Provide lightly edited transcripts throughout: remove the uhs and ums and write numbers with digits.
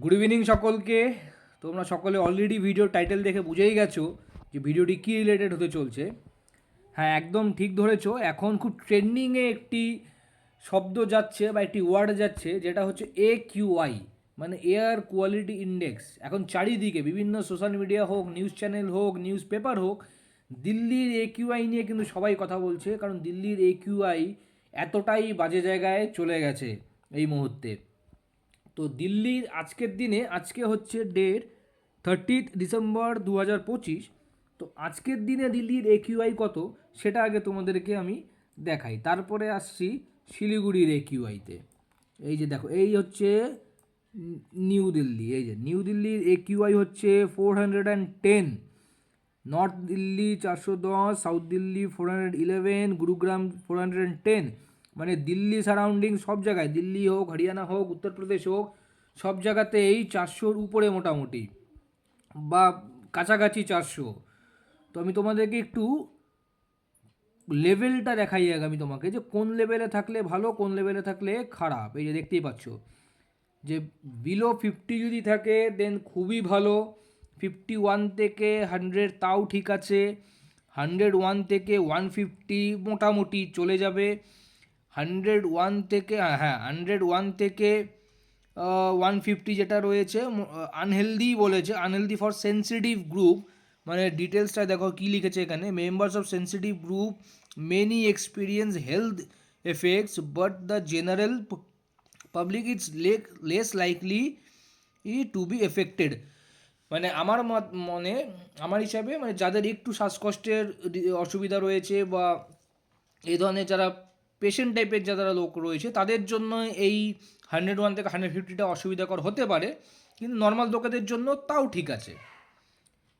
Good evening সকলকে। তোমরা সকলে অলরেডি ভিডিও টাইটেল দেখে বুঝেই গেছো যে ভিডিওটি কী রিলেটেড হতে চলছে। হ্যাঁ, একদম ঠিক ধরেছো। এখন খুব ট্রেন্ডিংয়ে একটি শব্দ যাচ্ছে বা একটি ওয়ার্ড যাচ্ছে, যেটা হচ্ছে AQI, মানে এয়ার কোয়ালিটি ইন্ডেক্স। এখন চারিদিকে বিভিন্ন সোশ্যাল মিডিয়া হোক, নিউজ চ্যানেল হোক, নিউজ পেপার হোক, দিল্লির AQI নিয়ে কিন্তু সবাই কথা বলছে, কারণ দিল্লির AQI এতটাই বাজে জায়গায় চলে গেছে এই মুহূর্তে। তো দিল্লির আজকের দিনে, আজকে হচ্ছে ডেট 30 ডিসেম্বর 2025। তো আজকের দিনে দিল্লির AQI কত সেটা আগে তোমাদেরকে আমি দেখাই, তারপরে আসছি শিলিগুড়ির AQIতে। এই যে দেখো, এই হচ্ছে নিউ দিল্লি। এই যে নিউ দিল্লির AQI হচ্ছে 410, নর্থ দিল্লি 410, সাউথ দিল্লি 411, গুরুগ্রাম 410। মানে দিল্লি সারাউন্ডিং সব জায়গায়, দিল্লি হোক, হরিয়ানা হোক, উত্তরপ্রদেশ হোক, সব জায়গাতেই 400-র উপরে মোটামুটি, বা কাছাকাছি 400। তো আমি তোমাদেরকে একটু লেভেলটা দেখাই আগে আমি তোমাকে, যে কোন লেভেলে থাকলে ভালো, কোন লেভেলে থাকলে খারাপ। এই যে দেখতেই পাচ্ছ যে বিলো 50 যদি থাকে দেন খুবই ভালো, 51 থেকে 100 তাও ঠিক আছে, 101 থেকে 150 মোটামুটি চলে যাবে, 101 থেকে, হ্যাঁ 101 থেকে 150 যেটা রয়েছে আনহেলদি বলেছে, আনহেলদি ফর সেন্সিটিভ গ্রুপ। মানে ডিটেলসটা দেখো কী লিখেছে এখানে, members of sensitive group many experience health effects but the general public is less likely to be affected. মানে আমার মনে, আমার হিসাবে, মানে যাদের একটু শ্বাসকষ্টের অসুবিধা রয়েছে বা এই ধরনের যারা পেশেন্ট টাইপের যারা লোক রয়েছে, তাদের জন্য এই 101 থেকে 150টা অসুবিধাকর হতে পারে, কিন্তু নর্মাল লোকেদের জন্য তাও ঠিক আছে।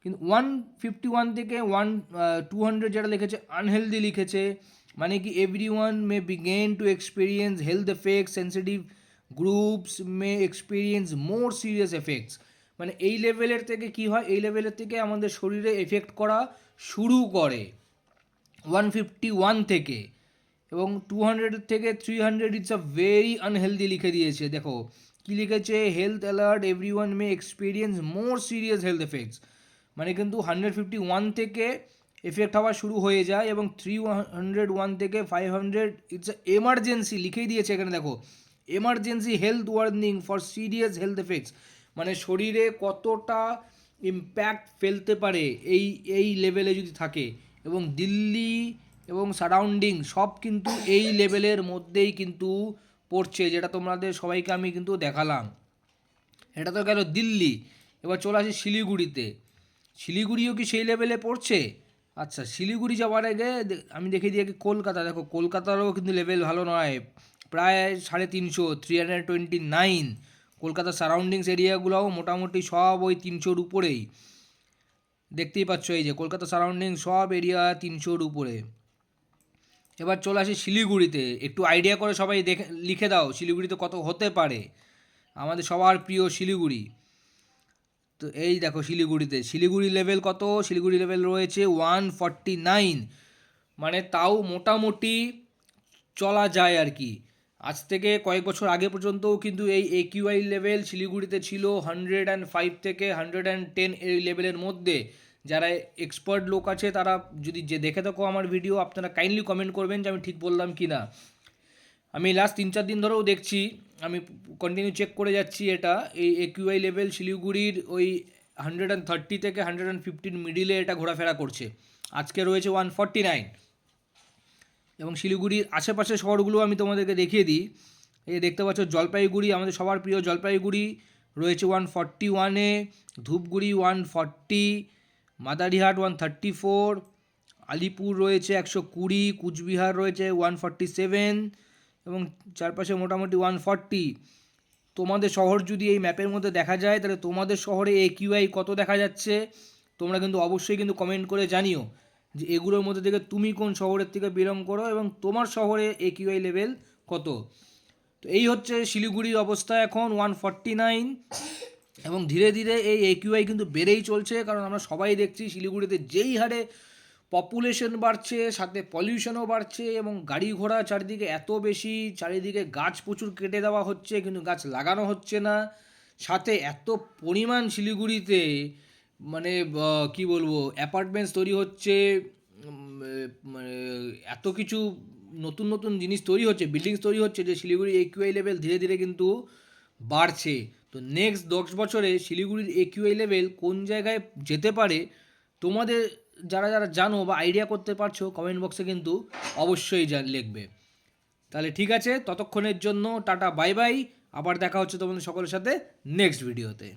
কিন্তু 151 থেকে 200 যেটা লিখেছে আনহেলদি লিখেছে, মানে কি every one may begin to experience health effects, sensitive groups may experience more serious effects. মানে এই লেভেলের থেকে কি হয়, এই লেভেলের থেকে আমাদের শরীরে এফেক্ট করা শুরু করে 151 থেকে, এবং 200 থেকে 300 ইটস আ ভেরি আনহেলদি লিখে দিয়েছে। দেখো কি লিখেছে, health alert every one may experience more serious health effects. মানে কিন্তু 151 থেকে এফেক্ট হওয়া শুরু হয়ে যায়, এবং 301 থেকে 500 ইটস এমার্জেন্সি লিখেই দিয়েছে এখানে। দেখো, emergency health warning for serious health effects. মানে শরীরে কতটা ইম্প্যাক্ট ফেলতে পারে এই এই লেভেলে যদি থাকে, এবং দিল্লি এবং সারাউন্ডিং সব কিন্তু এই লেভেলের মধ্যেই কিন্তু পড়ছে, যেটা তোমাদের সবাইকে আমি কিন্তু দেখালাম। এটা তো গেল দিল্লি। এবার চলে আসি শিলিগুড়িতে। শিলিগুড়িও কি সেই লেভেলে পড়ছে? আচ্ছা, শিলিগুড়ি যাওয়ার আগে আমি দেখে দিই আগে কলকাতা। দেখো কলকাতারও কিন্তু লেভেল ভালো নয়, প্রায় 350, 329। কলকাতার সারাউন্ডিংস এরিয়াগুলোও মোটামুটি সব ওই 300-র উপরেই। দেখতেই পাচ্ছ এই যে কলকাতা সারাউন্ডিং সব এরিয়া 300-র উপরে। এবার চলে আসি শিলিগুড়িতে। একটু আইডিয়া করে সবাই দেখে লিখে দাও শিলিগুড়িতে কত হতে পারে, আমাদের সবার প্রিয় শিলিগুড়ি। তো এই দেখো শিলিগুড়িতে, শিলিগুড়ি লেভেল কত, শিলিগুড়ি লেভেল রয়েছে 149। মানে তাও মোটামুটি চলা যায় আর কি। আজ থেকে কয়েক বছর আগে পর্যন্তও কিন্তু এই AQI লেভেল শিলিগুড়িতে ছিল 105 থেকে 110 এই লেভেলের মধ্যে। যারা এক্সপার্ট লোক আছে তারা যদি যে দেখে থাকো আমার ভিডিও, আপনারা কাইন্ডলি কমেন্ট করবেন যে আমি ঠিক বললাম কি না। আমি লাস্ট 3-4 দিন ধরেও দেখছি, আমি কন্টিনিউ চেক করে যাচ্ছি এটা, এই AQI লেভেল শিলিগুড়ির ওই 130 থেকে 115 মিডিলে এটা ঘোরাফেরা করছে। আজকে রয়েছে 149। এবং শিলিগুড়ির আশেপাশের শহরগুলো আমি তোমাদেরকে দেখিয়ে দিই। এই দেখতে পাচ্ছ জলপাইগুড়ি, আমাদের সবার প্রিয় জলপাইগুড়ি রয়েছে 141-এ, ধূপগুড়ি 140, মাদারিহাট 134, আলিপুর রয়েছে 120, কুচবিহার রয়েছে 147, এবং চারপাশে মোটামুটি 140। তোমাদের শহর যদি এই ম্যাপের মধ্যে দেখা যায়, তাহলে তোমাদের শহরে AQI কত দেখা যাচ্ছে তোমরা কিন্তু অবশ্যই কিন্তু কমেন্ট করে জানিও, যে এগুলোর মধ্যে থেকে তুমি কোন শহরের থেকে বিলং করো এবং তোমার শহরে AQI লেভেল কত। তো এই হচ্ছে শিলিগুড়ির অবস্থা এখন 149। এবং ধীরে ধীরে এই AQI কিন্তু বেড়েই চলছে, কারণ আমরা সবাই দেখছি শিলিগুড়িতে যেই হারে পপুলেশন বাড়ছে, সাথে পলিউশনও বাড়ছে, এবং গাড়ি ঘোড়া চারিদিকে এত বেশি, চারিদিকে গাছ প্রচুর কেটে দেওয়া হচ্ছে কিন্তু গাছ লাগানো হচ্ছে না। সাথে এত পরিমাণ শিলিগুড়িতে মানে কি বলবো অ্যাপার্টমেন্টস তৈরি হচ্ছে, মানে এত কিছু নতুন নতুন জিনিস তৈরি হচ্ছে, বিল্ডিংস তৈরি হচ্ছে, যে শিলিগুড়ির একিউআই লেভেল ধীরে ধীরে কিন্তু বাড়ছে। তো নেক্সট 10 বছরে শিলিগুড়ির একিউআই লেভেল কোন জায়গায় যেতে পারে, তোমাদের যারা যারা জানো বা আইডিয়া করতে পারছো কমেন্ট বক্সে কিন্তু অবশ্যই লিখবে। তাহলে ঠিক আছে, ততক্ষণের জন্য টাটা বাই বাই, আবার দেখা হচ্ছে তোমাদের সকলের সাথে নেক্সট ভিডিওতে।